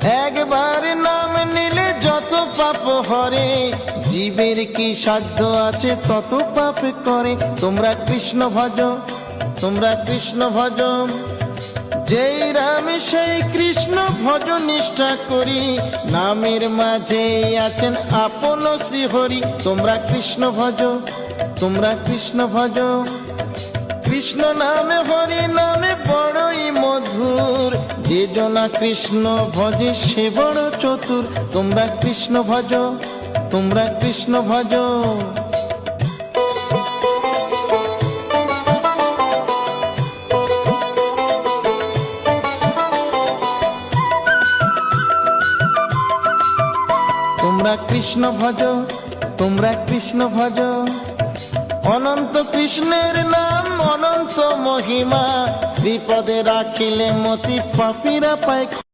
একবার নাম নিলে যত পাপ হরে, জীবের কি সাধ্য আছে তত পাপ করে। তোমরা কৃষ্ণ ভজ, তোমরা কৃষ্ণ ভজ, যেই রাম সেই কৃষ্ণ ভজ নিষ্ঠা করি, নামের মাঝে আছেন আপন শ্রীহরি। তোমরা কৃষ্ণ ভজ, তোমরা কৃষ্ণ ভজ, কৃষ্ণ নামে হরি নামে বড়ই মধুর, যে জনা কৃষ্ণ ভজে সে বড় চতুর। তোমরা কৃষ্ণ ভজ, তোমরা কৃষ্ণ ভজ। তোমরা কৃষ্ণ ভজ, তোমরা কৃষ্ণ ভজ, অনন্ত কৃষ্ণের নাম অনন্ত মহিমা, শ্রীপদে রাখিলে মতি পাপীরা পায়।